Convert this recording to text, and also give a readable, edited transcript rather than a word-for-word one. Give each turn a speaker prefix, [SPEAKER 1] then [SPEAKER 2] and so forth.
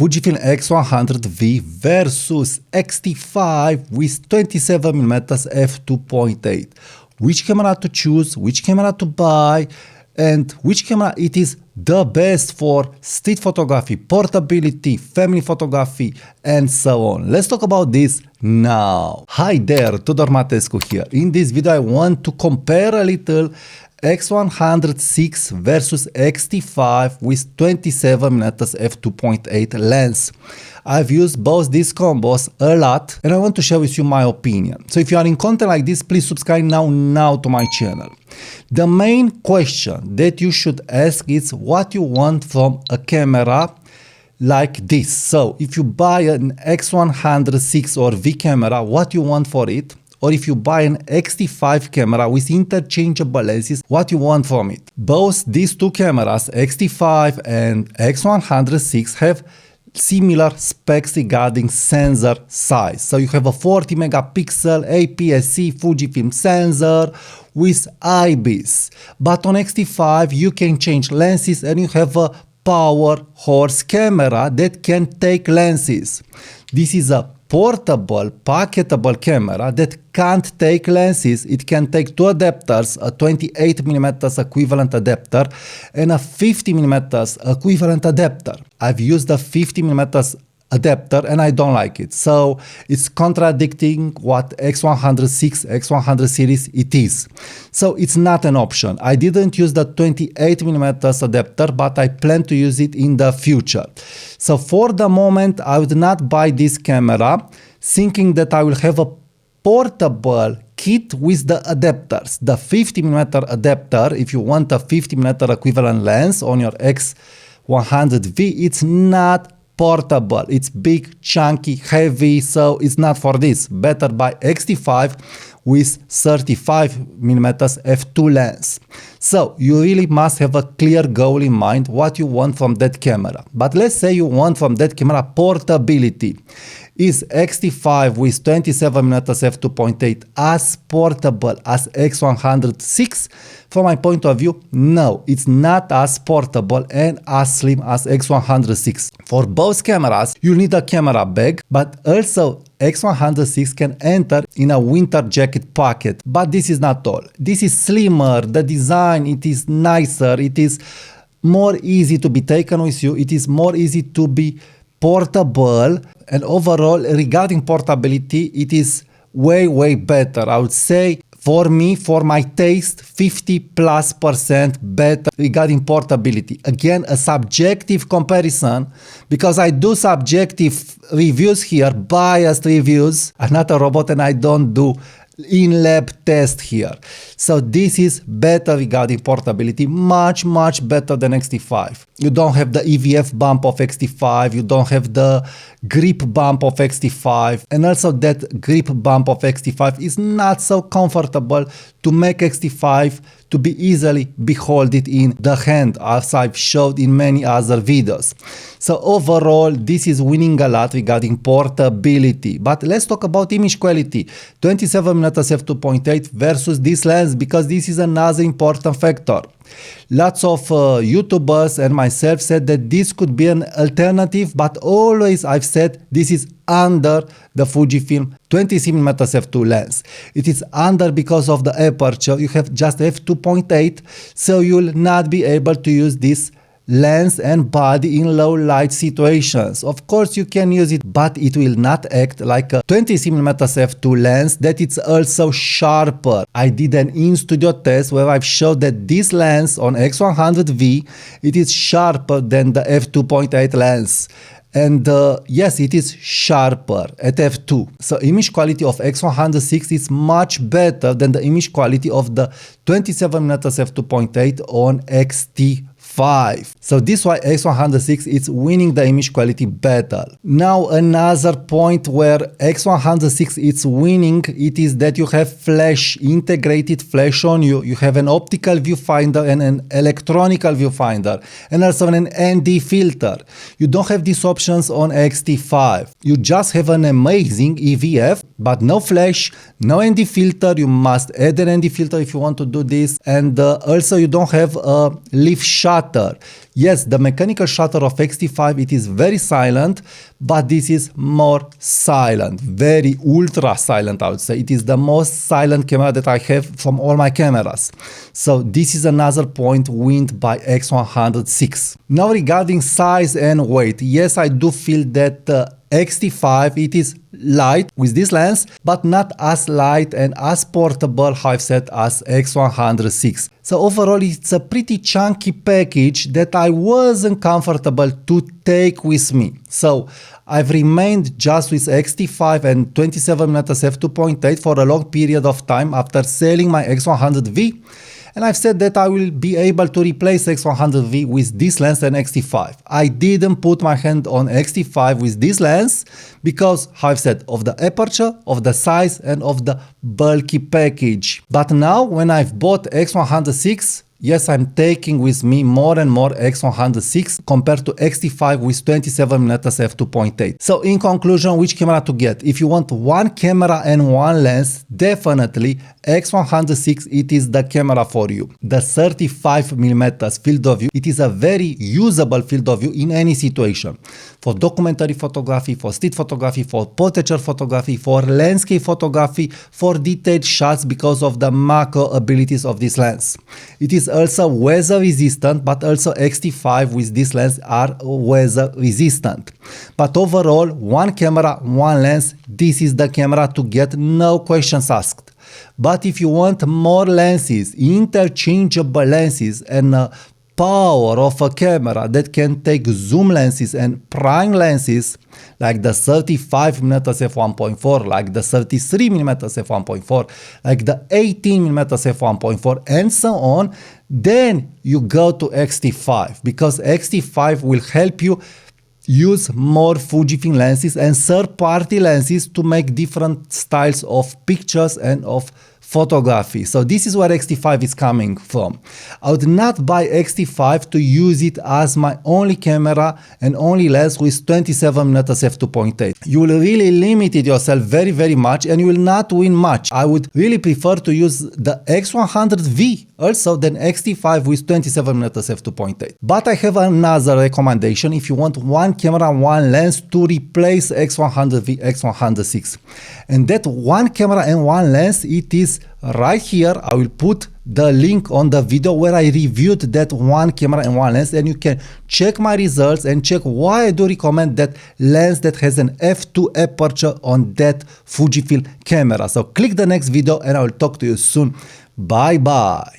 [SPEAKER 1] Fujifilm X100V versus X-T5 with 27mm f2.8. Which camera to choose, which camera to buy, and which camera it is the best for street photography, portability, family photography, and so on. Let's talk about this now. Hi there, Tudor Matescu here. In this video I want to compare a little X100VI versus X-T5 with 27mm f2.8 lens. I've used both these combos a lot and I want to share with you my opinion. So if you are in content like this, please subscribe now to my channel. The main question that you should ask is what you want from a camera like this. So if you buy an X100VI or V camera, what you want for it? Or if you buy an X-T5 camera with interchangeable lenses, what you want from it? Both these two cameras, X-T5 and X100VI, have similar specs regarding sensor size. So you have a 40 megapixel APS-C Fujifilm sensor with IBIS. But on X-T5 you can change lenses and you have a power horse camera that can take lenses. This is a portable, packetable camera that can't take lenses. It can take two adapters, a 28mm equivalent adapter and a 50mm equivalent adapter. I've used the 50mm adapter and I don't like it. So it's contradicting what X100VI, X100 series it is. So it's not an option. I didn't use the 28mm adapter, but I plan to use it in the future. So for the moment, I would not buy this camera, thinking that I will have a portable kit with the adapters. The 50mm adapter, if you want a 50mm equivalent lens on your X100V, it's not portable. It's big, chunky, heavy, so it's not for this. Better buy X-T5 with 35mm f2 lens. So you really must have a clear goal in mind what you want from that camera. But let's say you want from that camera portability. Is X-T5 with 27mm f2.8 as portable as X100VI? From my point of view, no, it's not as portable and as slim as X100VI. For both cameras, you need a camera bag, but also X100VI can enter in a winter jacket pocket. But this is not all. This is slimmer, the design, it is nicer, it is more easy to be taken with you, it is more easy to be portable, and overall regarding portability it is way better. I would say for me, for my taste, 50+% better regarding portability. Again, a subjective comparison, because I do subjective reviews here, biased reviews. I'm not a robot and I don't do in-lab test here. So this is better regarding portability, much better than X-T5. You don't have the EVF bump of X-T5, you don't have the grip bump of X-T5, and also that grip bump of X-T5 is not so comfortable to make X-T5 to be easily behold it in the hand, as I've showed in many other videos. So overall, this is winning a lot regarding portability. But let's talk about image quality. 27mm f2.8 versus this lens, because this is another important factor. Lots of YouTubers and myself said that this could be an alternative, but always I've said this is under the Fujifilm 20mm f2 lens. It is under because of the aperture. You have just f2.8, so you'll not be able to use this lens and body in low light situations. Of course you can use it, but it will not act like a 20mm f2 lens that it's also sharper. I did an in-studio test where I've showed that this lens on X100V, it is sharper than the f2.8 lens. And yes, it is sharper at f2. So image quality of X100VI is much better than the image quality of the 27mm f2.8 on X-T5. So this is why X100VI is winning the image quality battle. Now another point where X100VI is winning, it is that you have flash, integrated flash on you. You have an optical viewfinder and an electronical viewfinder, and also an ND filter. You don't have these options on X-T5. You just have an amazing EVF, but no flash, no ND filter. You must add an ND filter if you want to do this, and also you don't have a leaf shot shutter. Yes, the mechanical shutter of X-T5, it is very silent, but this is more silent, very ultra silent, I would say. It is the most silent camera that I have from all my cameras. So this is another point won by X100VI. Now regarding size and weight, yes, I do feel that X-T5, it is light with this lens, but not as light and as portable, how I've said, as X100VI. So overall, it's a pretty chunky package that I wasn't comfortable to take with me. So I've remained just with X-T5 and 27mm f2.8 for a long period of time after selling my X100V. And I've said that I will be able to replace X100V with this lens and X-T5. I didn't put my hand on X-T5 with this lens because, how I've said, of the aperture, of the size, and of the bulky package. But now, when I've bought X100VI, yes, I'm taking with me more and more X100VI compared to X-T5 with 27mm f2.8. So in conclusion, which camera to get? If you want one camera and one lens, definitely X100VI, it is the camera for you. The 35mm field of view, it is a very usable field of view in any situation. For documentary photography, for street photography, for portraiture photography, for landscape photography, for detailed shots because of the macro abilities of this lens. It is also weather resistant, but also X-T5 with this lens are weather resistant. But overall, one camera, one lens, this is the camera to get, no questions asked. But if you want more lenses, interchangeable lenses, and power of a camera that can take zoom lenses and prime lenses like the 35mm f1.4, like the 33mm f1.4, like the 18mm f1.4, and so on, then you go to X-T5 because X-T5 will help you use more Fujifilm lenses and third-party lenses to make different styles of pictures and of photography. So this is where X-T5 is coming from. I would not buy X-T5 to use it as my only camera and only lens with 27mm f2.8. You will really limit yourself very, very much and you will not win much. I would really prefer to use the X100V also than X-T5 with 27mm f2.8. But I have another recommendation if you want one camera, one lens to replace X100V, X100VI. And that one camera and one lens, it is right here. I will put the link on the video where I reviewed that one camera and one lens, and you can check my results and check why I do recommend that lens that has an f2 aperture on that Fujifilm camera. So click the next video and I will talk to you soon. Bye bye.